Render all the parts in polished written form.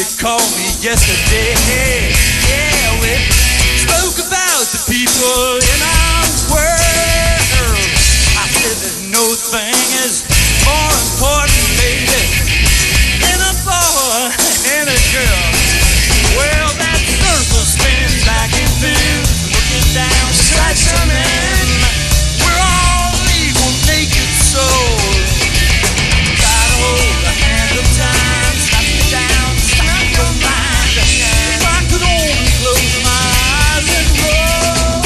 she called me yesterday. Yeah, we spoke about the people in our world. I said there's no thing is more important, baby, than a boy and a girl. Well, that circle spins back and forth, looking down sight some men. We're all evil, naked souls. Try to hold the hand of time, snap you down, snap your mind. If I could only close my eyes and roll,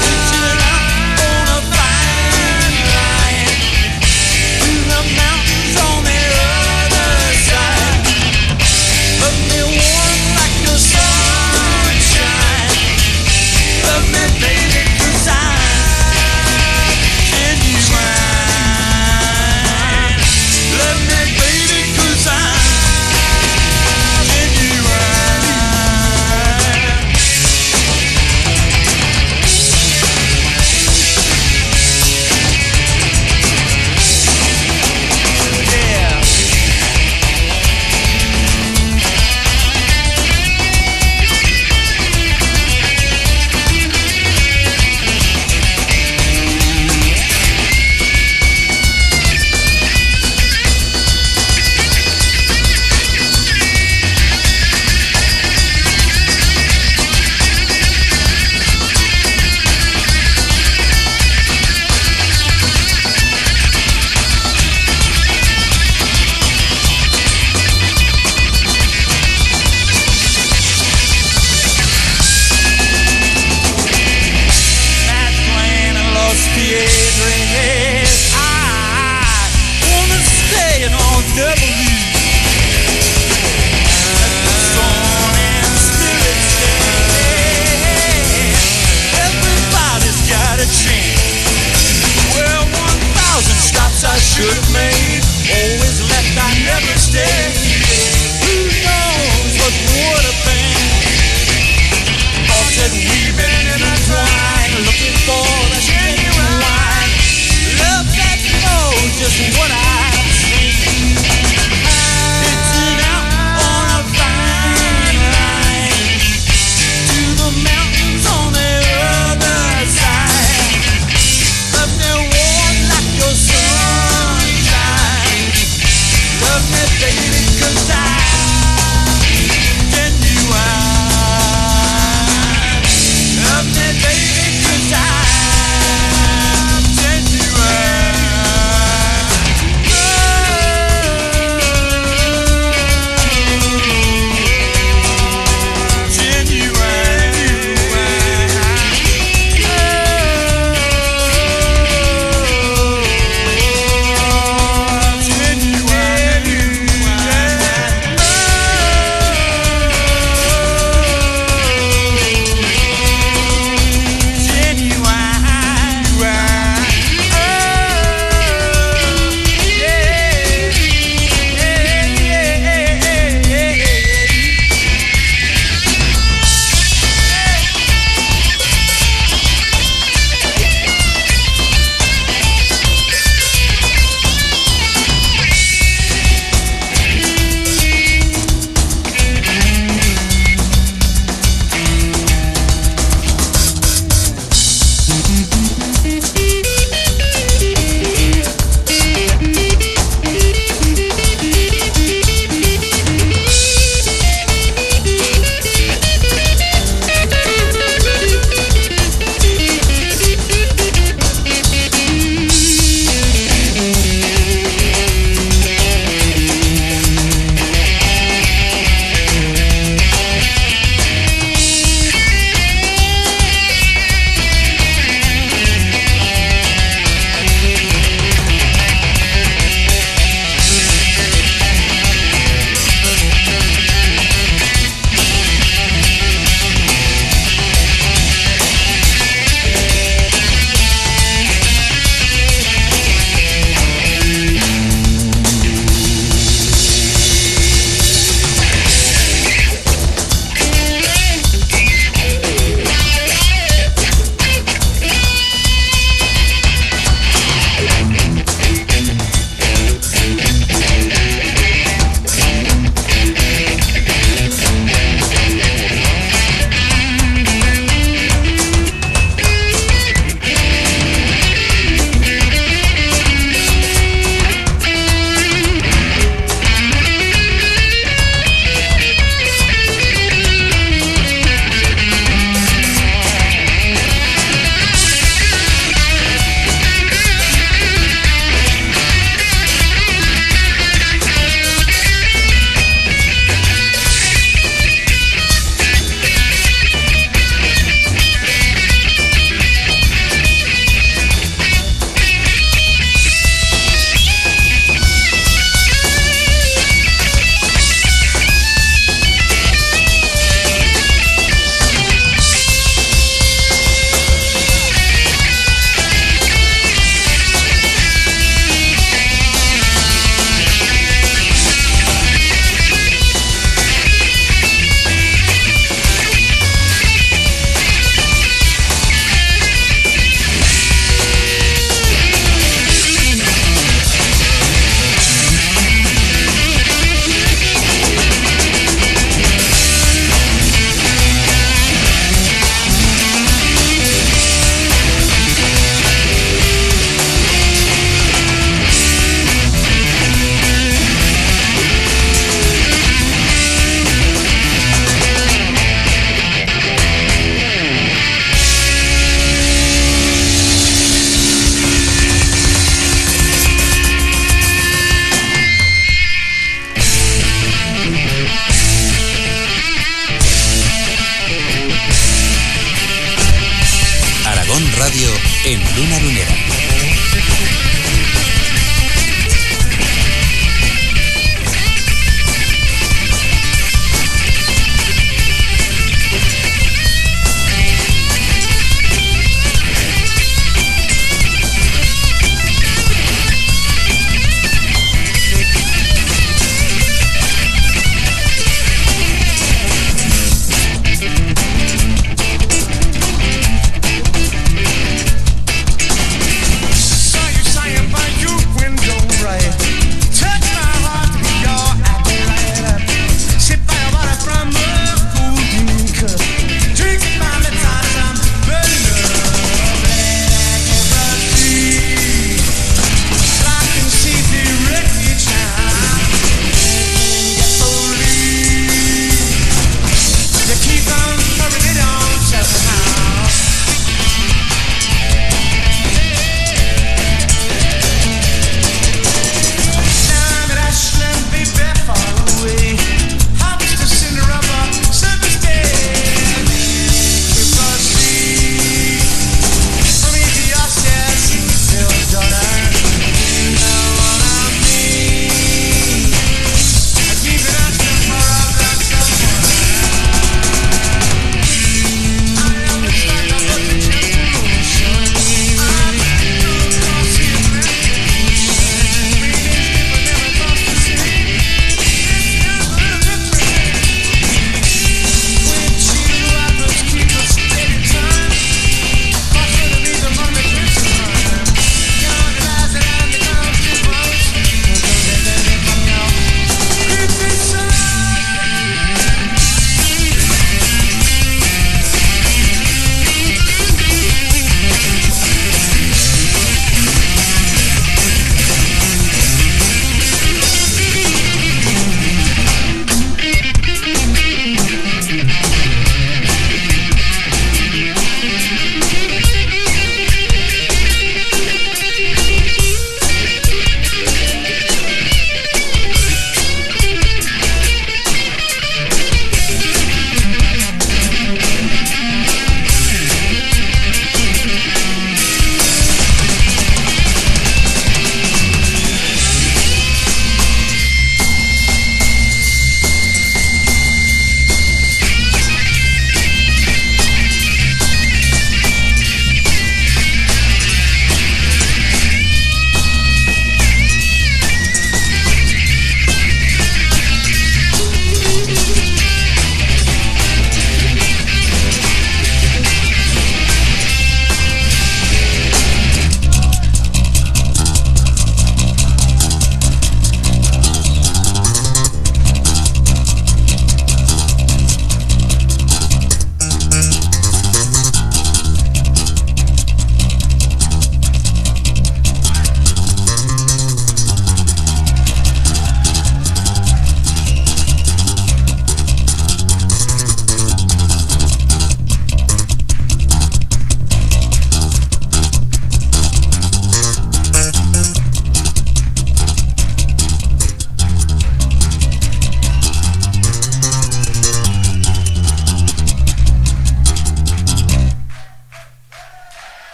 reaching out on a fine line to the mountains on the other side. Love me warm like the sunshine. Love me, baby, 'cause can you mine? Love me, baby, 'cause can you mine? Yeah. That's playing in Los Piedras. I wanna stay in all W. Storm and spirits stay. Everybody's got a chance. Well, 1,000 stops I should have made. Always left, I never stayed. Who knows what would have been? Thought that we've been intertwined, looking for the genuine wine. Love that knows just what I've seen.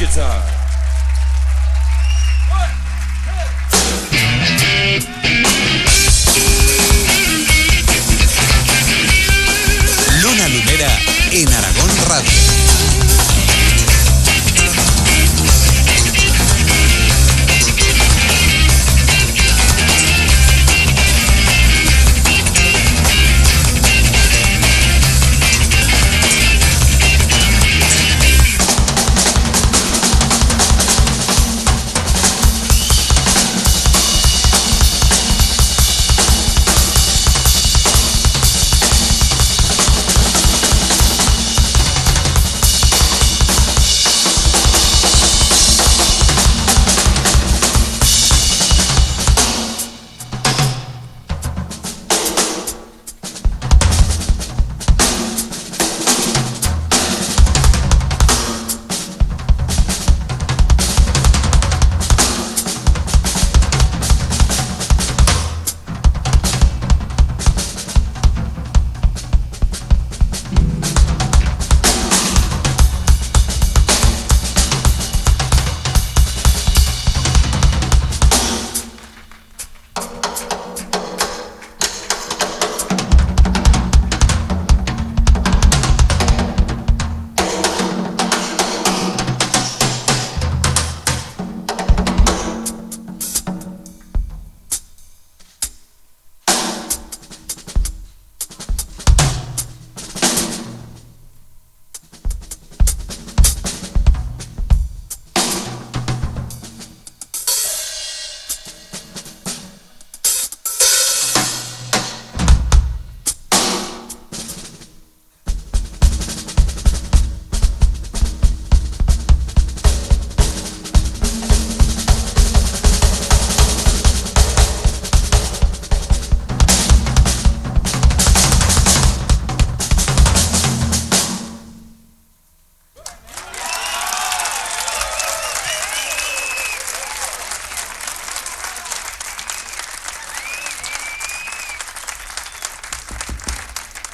guitar. Luna Lunera en Aragón Radio.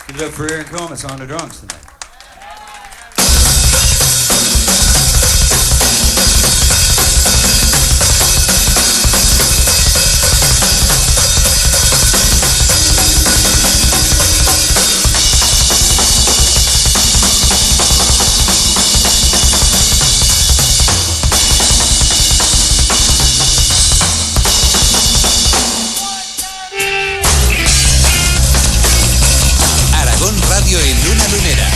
Give it up for Aaron Comas on the drums tonight. Radio en Luna Lunera,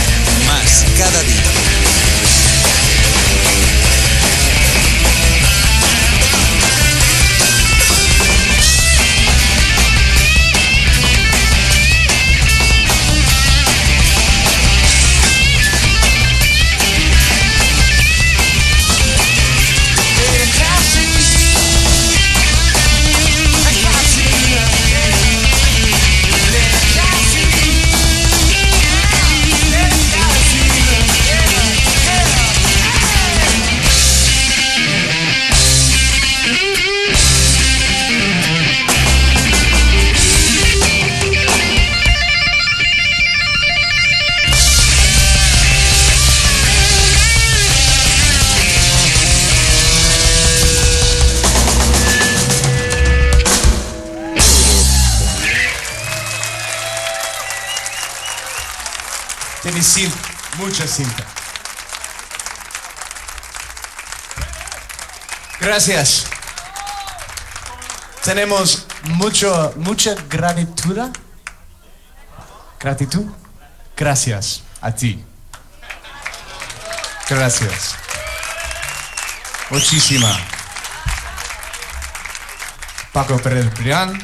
más cada día. Tiene cinta, mucha cinta. Gracias. Tenemos mucha gratitud. Gratitud. Gracias a ti. Gracias. Muchísima. Paco Pérez Brián,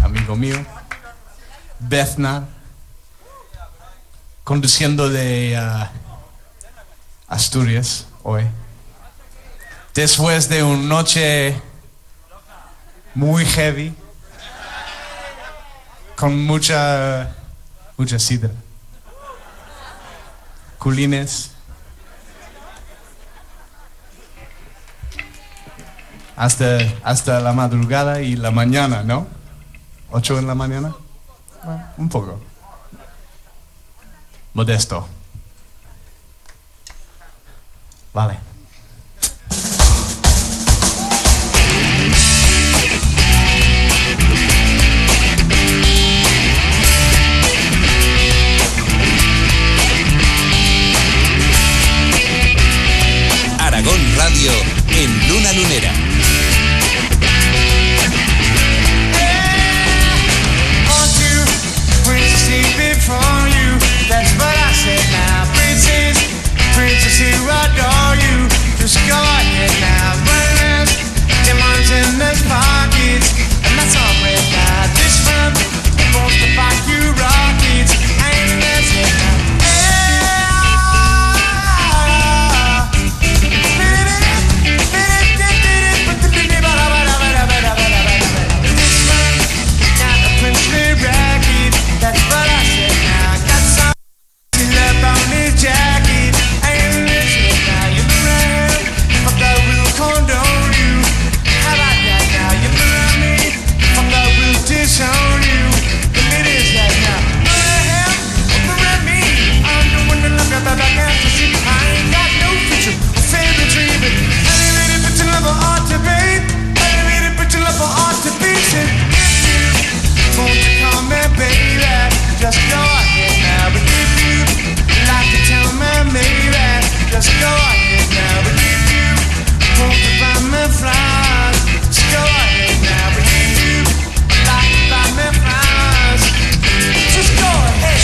amigo mío. Bethna, conduciendo de Asturias hoy. Después de una noche muy heavy, con mucha sidra, culines, hasta la madrugada y la mañana, ¿no? 8 en la mañana. Un poco. Modesto. Vale. Aragón Radio en Luna Lunera. Before you, that's what I said now. Princess who adore you, just go ahead now. Runners, diamonds in those pockets, and that's all right now. This one wants to buy you rockets, and that's it now. This one got a princely racket, that's what I said now. Got some love on his jacket, and this is now you around, fuck that will condone you. How about that now? You around me, fuck that will disown you. The ladies right now, around me, I'm the one that look about back after see. I ain't got no future, a favorite dreaming. Elevated but your love ought to be, elevated but your love ought to be. Said if you want to call me baby, just go ahead now. But if you like to tell me maybe, just go ahead now. But if you want to buy me flowers, just go ahead now. But if you like to buy me flowers, just go ahead.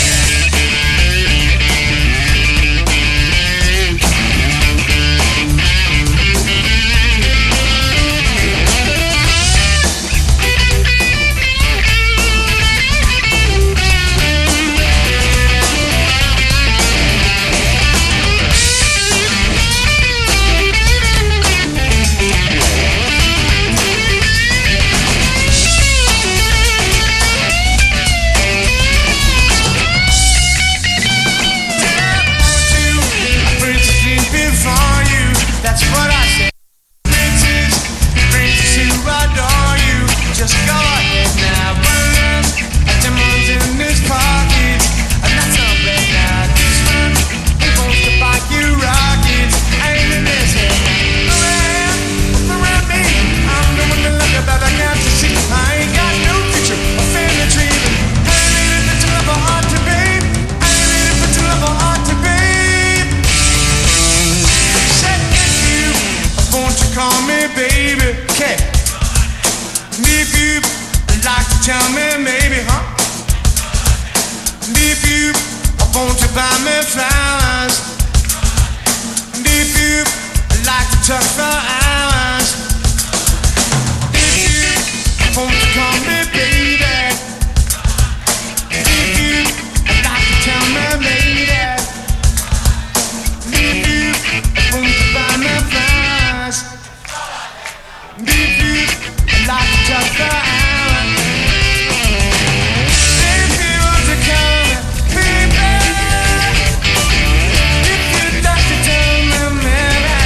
That's what I said. Princess who adore you, just go ahead now. Runners, diamonds in his pockets, and that's all right now. This one, he wants to buy you rockets, ain't in his head. Around me, I'm the one that look about the got to see. I ain't got no future, a family dreaming. I ain't but your love ought to be. I ain't but your love ought to be. Won't you call me baby? Okay. If you like to tell me maybe, huh? If you won't you buy me flowers? If you like to talk for hours? If you won't you call me baby? If you like to tell me maybe? If you won't you buy me flowers? If you like to talk for hours, if you want to call me baby, if you'd like to tell me maybe,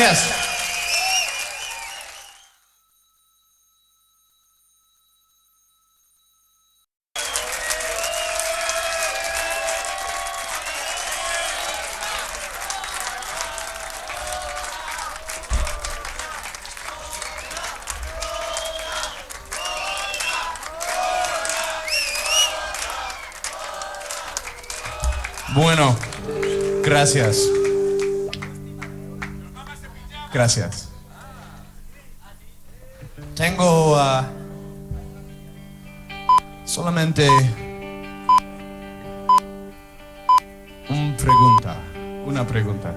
Gracias. Bueno, gracias. Gracias. Tengo solamente una pregunta.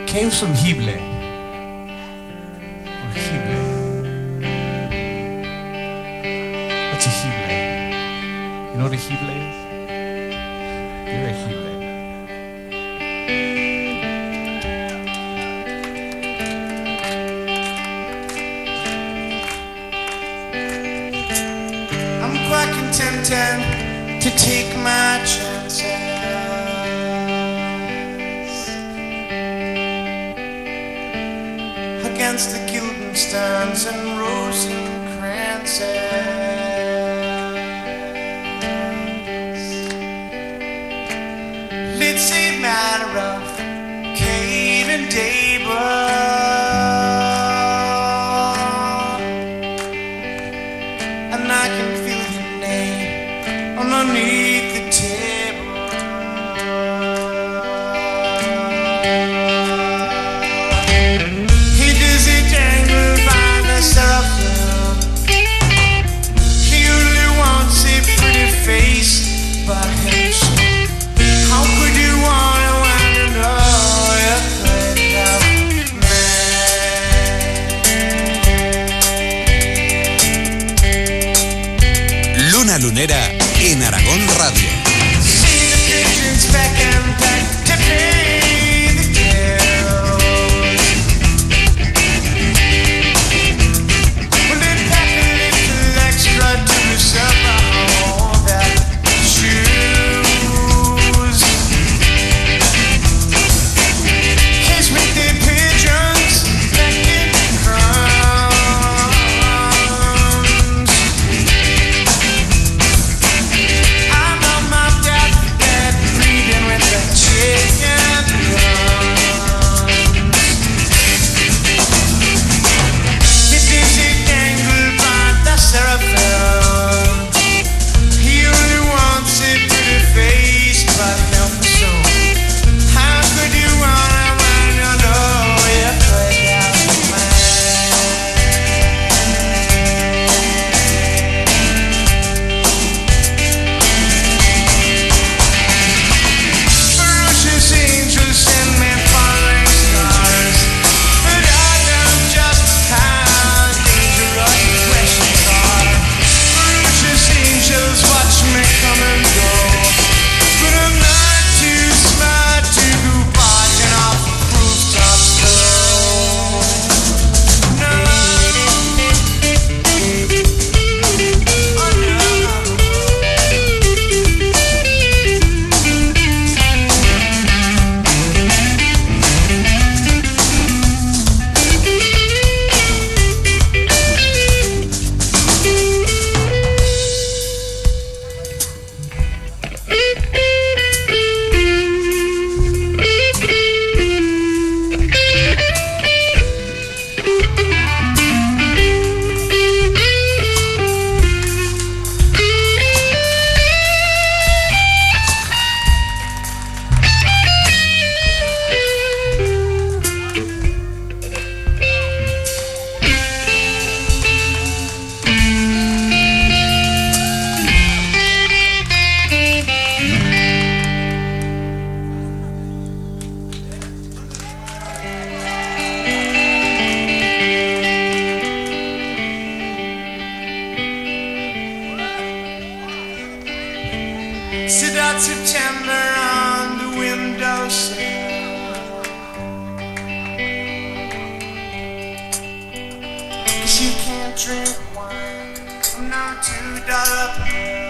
¿Qué es un hible? Un hible. What's a hible? You know what a hible is? You're a hible. I'm quite contented to take my chances against the Guildensterns and Rosencrantzes. It's a matter of Kate and Dable, and I can feel your name underneath the table. He does it dangle by the seraphim. He only wants a pretty face, but himself. How could you wanna know you could have met? Luna Lunera en Aragón Radio. See the pigeons back and back to pay the bills. Well, they pack a little extra to reserve all that shoes. He's with the pigeons back in crumbs. I'm on my deathbed, breathing with the chicken drums. This is a dangle by the seraphim. He only wants a pretty face, but help me so. How could you wanna when you know you could have ferocious angels send me falling stars, but I know just how dangerous questions are. Ferocious angels watch me come and go, but I'm not too smart to go barking off rooftops though. No. Oh, no. Sit out September on the windowsill, 'cause you can't drink wine from no $2 pill.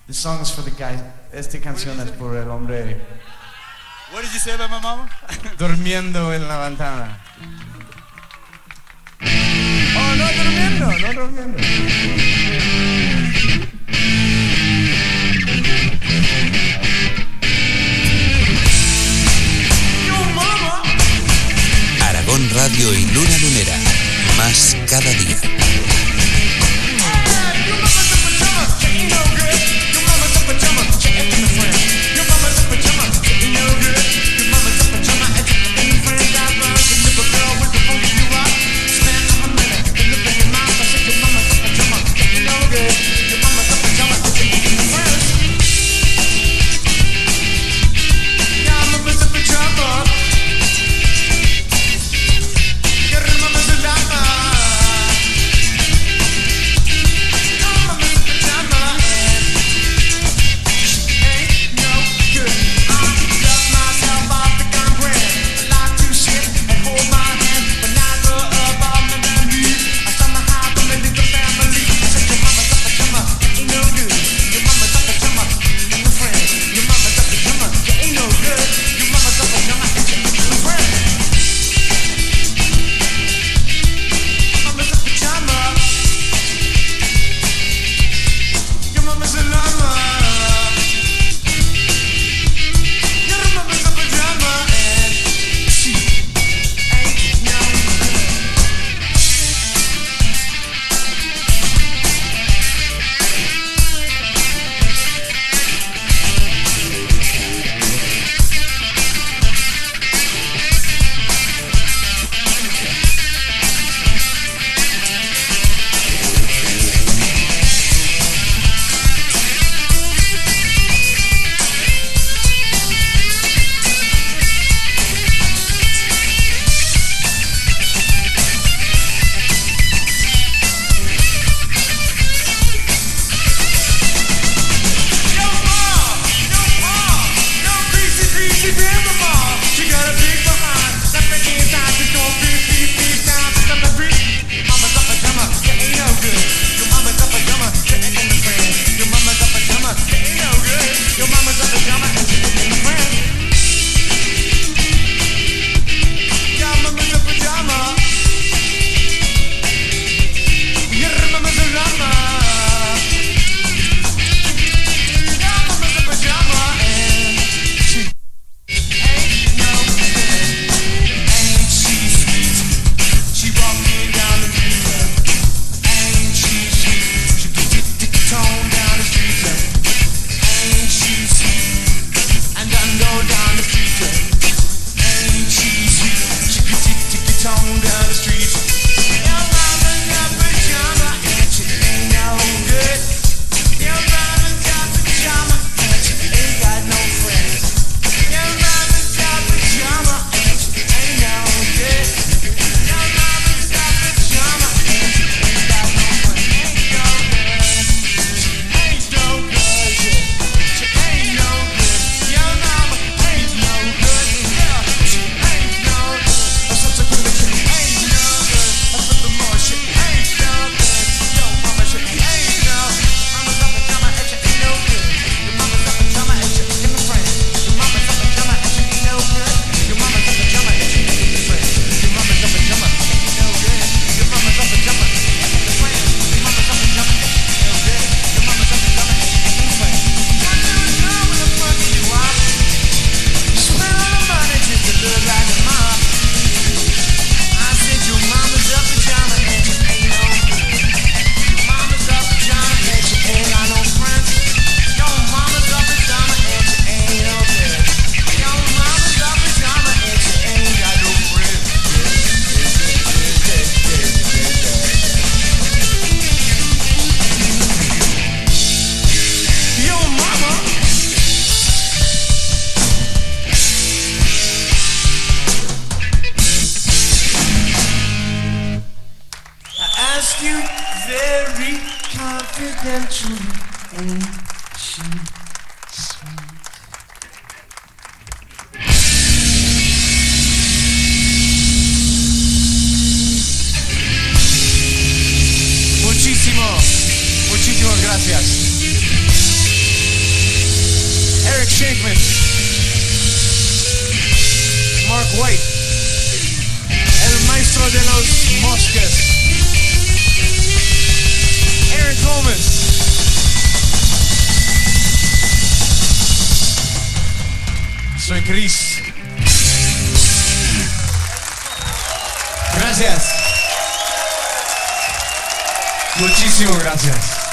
This song is for the guy. Esta canción es por el hombre What did you say about my mama? durmiendo en la ventana. Oh, no durmiendo, no durmiendo. Aragón Radio y Luna Lunera. Más cada día. confidentially, ain't she sweet? Gracias. Eric Shankman, Mark White, el maestro de los mosques, Aaron Coleman, soy Chris. Gracias. Muchísimas gracias.